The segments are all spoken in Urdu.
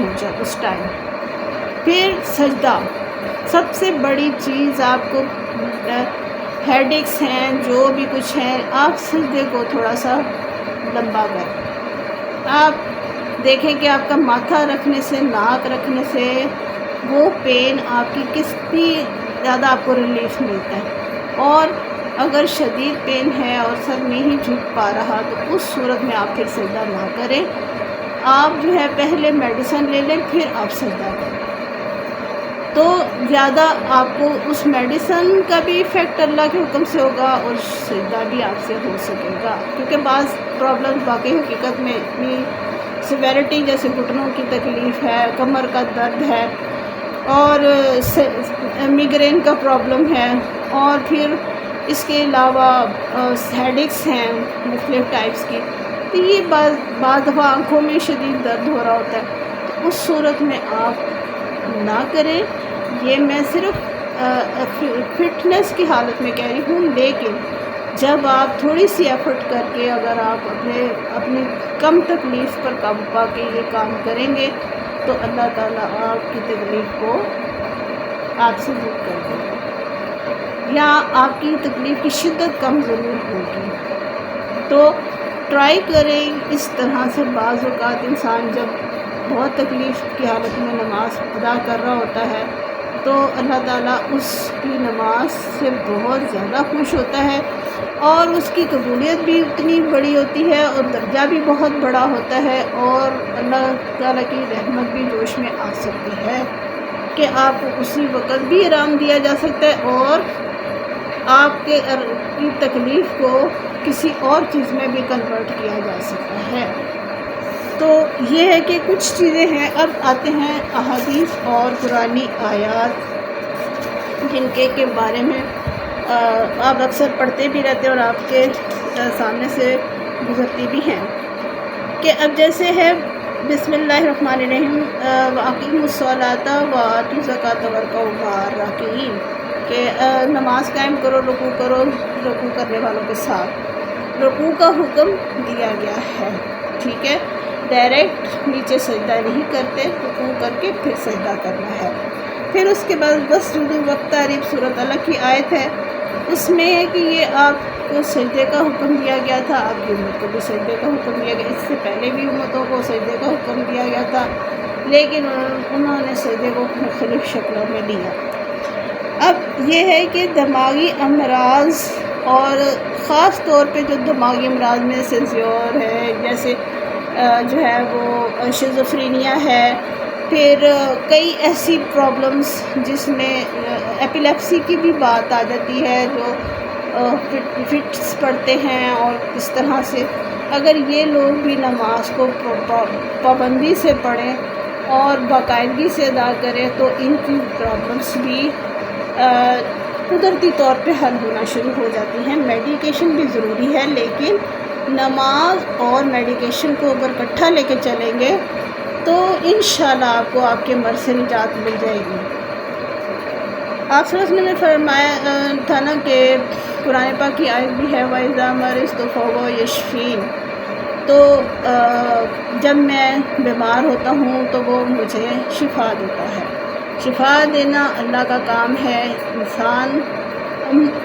ہو جائے اس ٹائم۔ پھر سجدہ، سب سے بڑی چیز، آپ کو ہیڈ ایکس ہیں جو بھی کچھ ہیں، آپ سجدے کو تھوڑا سا لمبا کریں۔ آپ دیکھیں کہ آپ کا ماتھا رکھنے سے، ناک رکھنے سے وہ پین آپ کی کتنی زیادہ آپ کو ریلیف ملتا ہے۔ اور اگر شدید پین ہے اور سر نہیں جھک پا رہا تو اس صورت میں آپ پھر سجدہ نہ کریں، آپ جو ہے پہلے میڈیسن لے لیں پھر آپ سجدہ کریں، تو زیادہ آپ کو اس میڈیسن کا بھی ایفیکٹ اللہ کے حکم سے ہوگا اور سجدہ بھی آپ سے ہو سکے گا۔ کیونکہ بعض پرابلم واقعی حقیقت میں اتنی سیویرٹی، جیسے گھٹنوں کی تکلیف ہے، کمر کا درد ہے، اور میگرین کا پرابلم ہے، اور پھر اس کے علاوہ ہیڈ ایکس ہیں مختلف ٹائپس کی، تو یہ بعض دفعہ آنکھوں میں شدید درد ہو رہا ہوتا ہے، تو اس صورت میں آپ نہ کریں۔ یہ میں صرف فٹنس کی حالت میں کہہ رہی ہوں، لیکن جب آپ تھوڑی سی ایفرٹ کر کے اگر آپ اپنی کم تکلیف پر قابو پا کے یہ کام کریں گے تو اللہ تعالیٰ آپ کی تکلیف کو آپ سے دور کر دے گا، یا آپ کی تکلیف کی شدت کم ضرور ہوگی۔ تو ٹرائی کریں اس طرح سے۔ بعض اوقات انسان جب بہت تکلیف کی حالت میں نماز ادا کر رہا ہوتا ہے تو اللہ تعالیٰ اس کی نماز سے بہت زیادہ خوش ہوتا ہے، اور اس کی قبولیت بھی اتنی بڑی ہوتی ہے اور درجہ بھی بہت بڑا ہوتا ہے، اور اللہ تعالیٰ کی رحمت بھی جوش میں آ سکتی ہے کہ آپ کو اسی وقت بھی آرام دیا جا سکتا ہے، اور آپ کی تکلیف کو کسی اور چیز میں بھی کنورٹ کیا جا سکتا ہے۔ تو یہ ہے کہ کچھ چیزیں ہیں۔ اب آتے ہیں احادیث اور قرآنی آیات، جن کے بارے میں آپ اکثر پڑھتے بھی رہتے ہیں اور آپ کے سامنے سے گزرتی بھی ہیں، کہ اب جیسے ہے بسم اللہ الرحمن الرحیم، وَأَقِیمُوا الصَّلَاةَ وَآتُوا الزَّکَاةَ وَارْکَعُوا مَعَ الرَّاکِعِینَ، کہ نماز قائم کرو، رکوع کرو رکوع کرنے والوں کے ساتھ۔ رکوع کا حکم دیا گیا ہے، ٹھیک ہے، ڈائریکٹ نیچے سجدہ نہیں کرتے، رکوع کر کے پھر سجدہ کرنا ہے۔ پھر اس کے بعد وَاسْجُدُوا وَاقْتَرِبْ، سورۃ الگ کی آیت ہے، اس میں ہے کہ یہ آپ کو سجدے کا حکم دیا گیا تھا، آپ کی امت کو بھی سجدے کا حکم دیا گیا، اس سے پہلے بھی امتوں کو سجدے کا حکم دیا گیا تھا، لیکن انہوں نے سجدے کو مختلف شکلوں میں لیا۔ اب یہ ہے کہ دماغی امراض، اور خاص طور پہ جو دماغی امراض میں سینسیور ہے، جیسے جو ہے وہ شیزوفرینیا ہے، پھر کئی ایسی پرابلمس جس میں ایپیلیپسی کی بھی بات آ جاتی ہے، جو فٹس پڑھتے ہیں، اور اس طرح سے اگر یہ لوگ بھی نماز کو پابندی سے پڑھیں اور باقاعدگی سے ادا کریں تو ان کی پرابلمس بھی قدرتی طور پہ حل ہونا شروع ہو جاتی ہیں۔ میڈیکیشن بھی ضروری ہے، لیکن نماز اور میڈیکیشن کو اگر اکٹھا لے کے چلیں گے تو انشاءاللہ آپ کو آپ کے مرض سے نجات مل جائے گی۔ آپ صلی اللہ علیہ وسلم نے فرمایا تھا نا کہ قرآن پاک کی آیت بھی ہے، وَإِذَا مَرِضْتُ فَهُوَ يَشْفِينِ، تو جب میں بیمار ہوتا ہوں تو وہ مجھے شفا دیتا ہے۔ شفا دینا اللہ کا کام ہے۔ انسان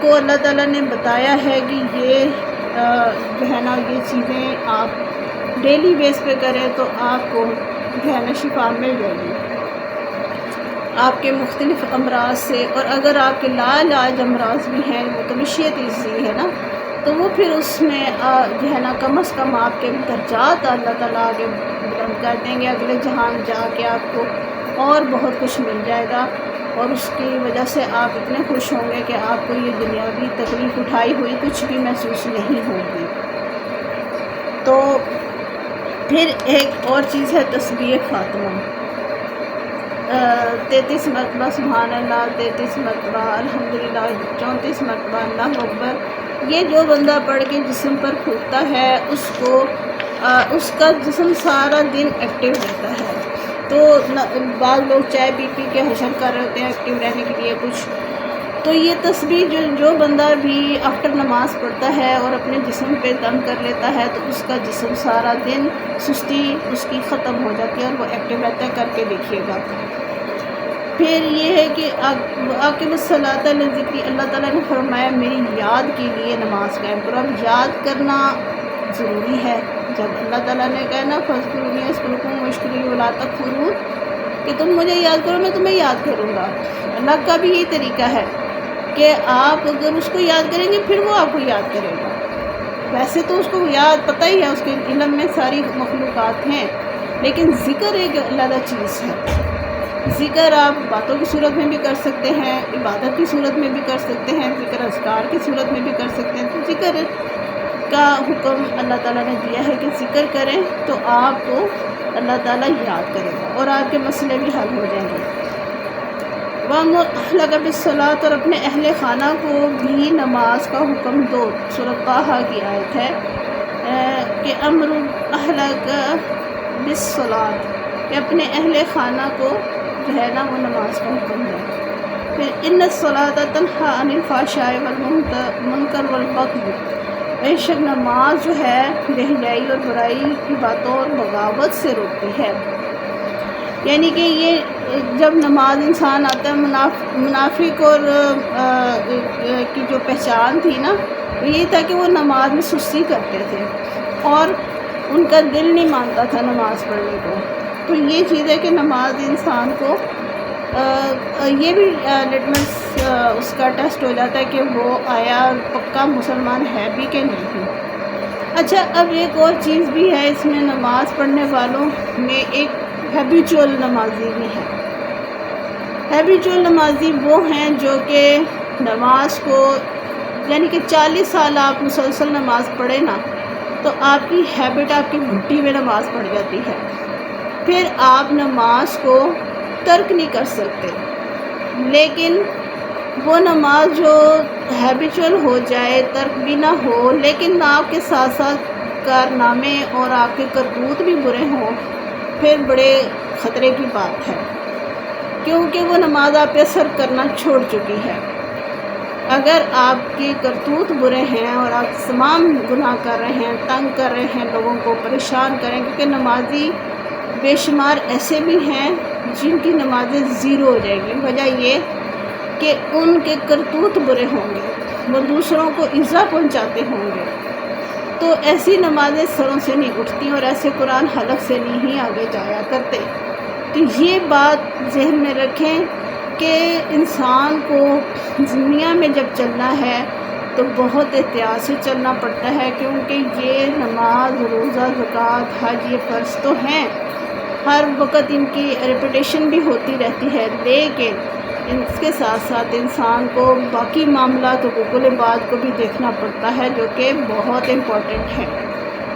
کو اللہ تعالیٰ نے بتایا ہے کہ یہ جو ہے نا یہ چیزیں آپ ڈیلی بیس پہ کریں تو آپ کو جو ہے نا شفا مل جائے گی آپ کے مختلف امراض سے۔ اور اگر آپ کے لا علاج امراض بھی ہیں، وہ تو مشیت ایزی ہے نا، تو وہ پھر اس میں جو ہے نا کم از کم آپ کے درجات اللہ تعالیٰ آگے بلند کر دیں گے، اگلے جہان جا کے آپ کو اور بہت کچھ مل جائے گا، اور اس کی وجہ سے آپ اتنے خوش ہوں گے کہ آپ کو یہ دنیاوی تکلیف اٹھائی ہوئی کچھ بھی محسوس نہیں ہوگی۔ تو پھر ایک اور چیز ہے تسبیح فاطمہ، 33 مرتبہ سبحان اللہ، 33 مرتبہ الحمدللہ، 34 مرتبہ اللہ اکبر۔ یہ جو بندہ پڑھ کے جسم پر پھونکتا ہے اس کو اس کا جسم سارا دن ایکٹیو رہتا ہے۔ تو بعض لوگ چائے پی کے حشر کر رہے ہوتے ہیں ایکٹیو رہنے کے لیے، کچھ تو یہ تسبیح جو بندہ بھی آفٹر نماز پڑھتا ہے اور اپنے جسم پہ دم کر لیتا ہے تو اس کا جسم سارا دن سستی اس کی ختم ہو جاتی ہے اور وہ ایکٹیو رہتا ہے. کر کے دیکھیے گا. پھر یہ ہے کہ عاقب الصلاۃ لذکری، اللہ تعالیٰ نے فرمایا میری یاد کے لیے نماز قائم کرو. اب یاد کرنا ضروری ہے. جب اللہ تعالیٰ نے کہا نا فاذکرونی اذکرکم واشکروا ولا تکفرون، کہ تم مجھے یاد کرو میں تمہیں یاد کروں گا. اللہ کا بھی یہی طریقہ ہے کہ آپ اگر اس کو یاد کریں گے پھر وہ آپ کو یاد کرے گا. ویسے تو اس کو یاد پتہ ہی ہے، اس کے علم میں ساری مخلوقات ہیں، لیکن ذکر ایک علیحدہ چیز ہے. ذکر آپ باتوں کی صورت میں بھی کر سکتے ہیں، عبادت کی صورت میں بھی کر سکتے ہیں، ذکر اذکار کی صورت میں بھی کر سکتے ہیں. تو ذکر کا حکم اللہ تعالیٰ نے دیا ہے کہ ذکر کریں تو آپ کو اللہ تعالیٰ یاد کرے گا اور آپ کے مسئلے بھی حل ہو جائیں گے. وَأْمُرْ أَهْلَكَ بِالصَّلَاةِ، اور اپنے اہل خانہ کو بھی نماز کا حکم دو. سورۃ طٰہٰ کی آیت ہے کہ امر أَهْلَكَ بِالصَّلَاةِ، کہ اپنے اہل خانہ کو جو ہے نا وہ نماز کا حکم دے. پھر ان الصلاۃ تنہی عن الفحشاء والمنکر والبغی، بے شک نماز جو ہے بے حیائی اور برائی کی باتوں اور بغاوت سے روکتی ہے. یعنی کہ یہ جب نماز انسان آتا ہے، منافق اور کی جو پہچان تھی نا وہ یہ تھا کہ وہ نماز میں سستی کرتے تھے اور ان کا دل نہیں مانتا تھا نماز پڑھنے کو. تو یہ چیز ہے کہ نماز انسان کو یہ بھی لٹمس اس کا ٹیسٹ ہو جاتا ہے کہ وہ آیا پکا مسلمان ہے بھی کہ نہیں. اچھا، اب ایک اور چیز بھی ہے اس میں، نماز پڑھنے والوں میں ایک ہیبیچول نمازی بھی ہے. ہیبیچول نمازی وہ ہیں جو کہ نماز کو، یعنی کہ 40 سال آپ مسلسل نماز پڑھیں نا تو آپ کی ہیبٹ، آپ کی گھٹی میں نماز پڑ جاتی ہے. پھر آپ نماز کو ترک نہیں کر سکتے. لیکن وہ نماز جو ہیبیچول ہو جائے، ترک بھی نہ ہو، لیکن آپ کے ساتھ ساتھ کارنامے اور آپ کے کرتوت بھی برے ہوں، پھر بڑے خطرے کی بات ہے، کیونکہ وہ نماز آپ پہ اثر کرنا چھوڑ چکی ہے. اگر آپ کے کرتوت برے ہیں اور آپ تمام گناہ کر رہے ہیں، تنگ کر رہے ہیں، لوگوں کو پریشان کریں، کیونکہ نمازی بے شمار ایسے بھی ہیں جن کی نمازیں زیرو ہو جائیں گی. وجہ یہ کہ ان کے کرتوت برے ہوں گے، وہ دوسروں کو ایذا پہنچاتے ہوں گے. تو ایسی نمازیں سروں سے نہیں اٹھتی اور ایسے قرآن حلق سے نہیں آگے جایا کرتے. تو یہ بات ذہن میں رکھیں کہ انسان کو دنیا میں جب چلنا ہے تو بہت احتیاط سے چلنا پڑتا ہے، کیونکہ یہ نماز، روزہ، زکوٰۃ، حج یہ فرض تو ہیں، ہر وقت ان کی ریپیٹیشن بھی ہوتی رہتی ہے، لیکن اس کے ساتھ ساتھ انسان کو باقی معاملات، حقوق العباد کو بھی دیکھنا پڑتا ہے، جو کہ بہت امپورٹنٹ ہے.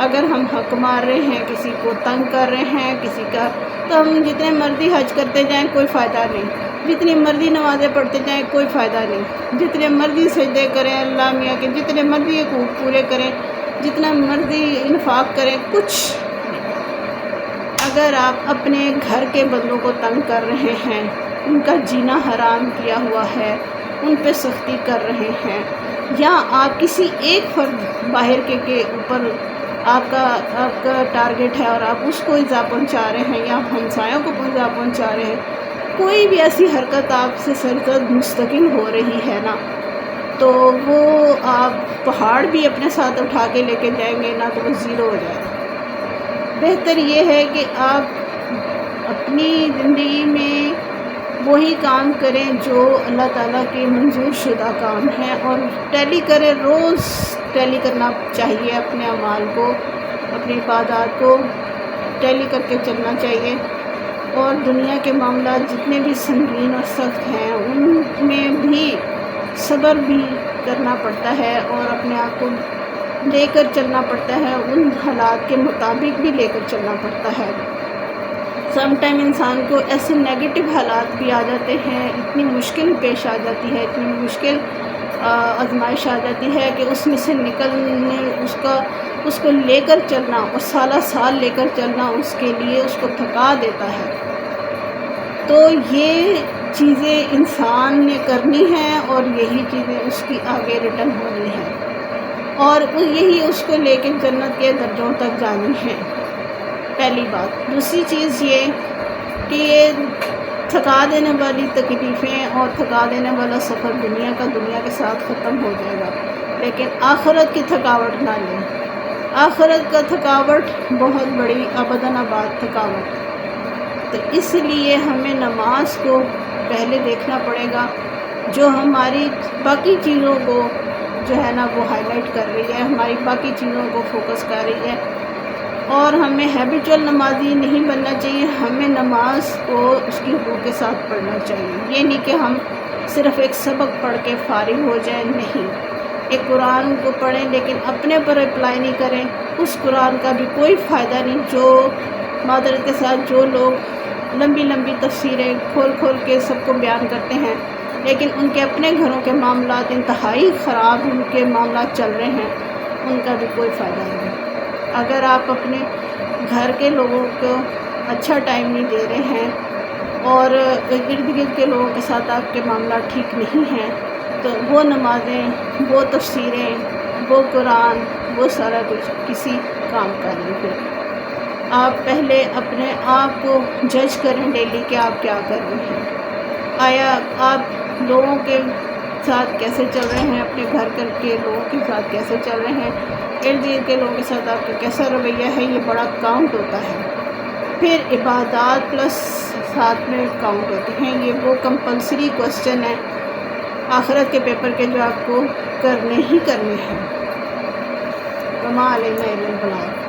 اگر ہم حق مار رہے ہیں، کسی کو تنگ کر رہے ہیں، کسی کا، تو ہم جتنے مرضی حج کرتے جائیں کوئی فائدہ نہیں، جتنی مرضی نمازیں پڑھتے جائیں کوئی فائدہ نہیں، جتنے مرضی سجدے کریں اللہ میاں کے، جتنے مرضی حقوق پورے کریں، جتنا مرضی انفاق کریں، کچھ اگر آپ اپنے گھر کے بندوں کو تنگ کر رہے ہیں، ان کا جینا حرام کیا ہوا ہے، ان پہ سختی کر رہے ہیں، یا آپ کسی ایک فرد باہر کے اوپر آپ کا ٹارگٹ ہے اور آپ اس کو ایذا پہنچا رہے ہیں یا ہمسایوں کو ایذا پہنچا رہے ہیں، کوئی بھی ایسی حرکت آپ سے سرزد مستقل ہو رہی ہے نا، تو وہ آپ پہاڑ بھی اپنے ساتھ اٹھا کے لے کے جائیں گے نا تو وہ زیرو ہو جائے گا. بہتر یہ ہے کہ آپ اپنی زندگی میں وہی کام کریں جو اللہ تعالیٰ کے منظور شدہ کام ہیں، اور ٹیلی کریں، روز ٹیلی کرنا چاہیے اپنے اعمال کو، اپنی عبادات کو ٹیلی کر کے چلنا چاہیے. اور دنیا کے معاملات جتنے بھی سنگین اور سخت ہیں ان میں بھی صبر بھی کرنا پڑتا ہے اور اپنے آپ کو لے کر چلنا پڑتا ہے، ان حالات کے مطابق بھی لے کر چلنا پڑتا ہے. سم ٹائم انسان کو ایسے نیگیٹو حالات بھی آ جاتے ہیں، اتنی مشکل پیش آ جاتی ہے، اتنی مشکل آزمائش آ جاتی ہے کہ اس میں سے نکلنے، اس کو لے کر چلنا اور سالہ سال لے کر چلنا اس کے لیے اس کو تھکا دیتا ہے. تو یہ چیزیں انسان نے کرنی ہیں اور یہی چیزیں اس کی آگے ریٹرن ہونی ہیں اور یہی اس کو لے کے جنت کے درجوں تک جانی ہے، پہلی بات۔ دوسری چیز یہ کہ یہ تھکا دینے والی تکلیفیں اور تھکا دینے والا سفر دنیا کے ساتھ ختم ہو جائے گا، لیکن آخرت کی تھکاوٹ نہ لیں۔ آخرت کا تھکاوٹ بہت بڑی ابداً آباد تھکاوٹ، تو اس لیے ہمیں نماز کو پہلے دیکھنا پڑے گا، جو ہماری باقی چیزوں کو جو ہے نا وہ ہائی لائٹ کر رہی ہے، ہماری باقی چیزوں کو فوکس کر رہی ہے، اور ہمیں ہیبیچول نمازی نہیں بننا چاہیے۔ ہمیں نماز کو اس کی حقوق کے ساتھ پڑھنا چاہیے، یہ نہیں کہ ہم صرف ایک سبق پڑھ کے فارغ ہو جائیں، نہیں، ایک قرآن کو پڑھیں لیکن اپنے پر اپلائی نہیں کریں، اس قرآن کا بھی کوئی فائدہ نہیں۔ جو معذرت کے ساتھ جو لوگ لمبی لمبی تفسیریں کھول کھول کے سب کو بیان کرتے ہیں، لیکن ان کے اپنے گھروں کے معاملات انتہائی خراب ان کے معاملات چل رہے ہیں، ان کا بھی کوئی فائدہ نہیں۔ اگر آپ اپنے گھر کے لوگوں کو اچھا ٹائم نہیں دے رہے ہیں اور ارد گرد کے لوگوں کے ساتھ آپ کے معاملات ٹھیک نہیں ہیں، تو وہ نمازیں، وہ تفسیریں، وہ قرآن، وہ سارا کچھ کسی کام کا نہیں ہے۔ آپ پہلے اپنے آپ کو جج کریں ڈیلی کہ آپ کیا کر رہے ہیں، آیا آپ لوگوں کے ساتھ کیسے چل رہے ہیں، اپنے گھر کے لوگوں کے ساتھ کیسے چل رہے ہیں، ارد گرد کے لوگوں کے ساتھ آپ کا کیسا رویہ ہے، یہ بڑا کاؤنٹ ہوتا ہے۔ پھر عبادات پلس ساتھ میں کاؤنٹ ہوتے ہیں، یہ وہ کمپلسری کوسچن ہے آخرت کے پیپر کے جو آپ کو کرنے ہی کرنے ہیں۔ وما علینا الا البلاغ۔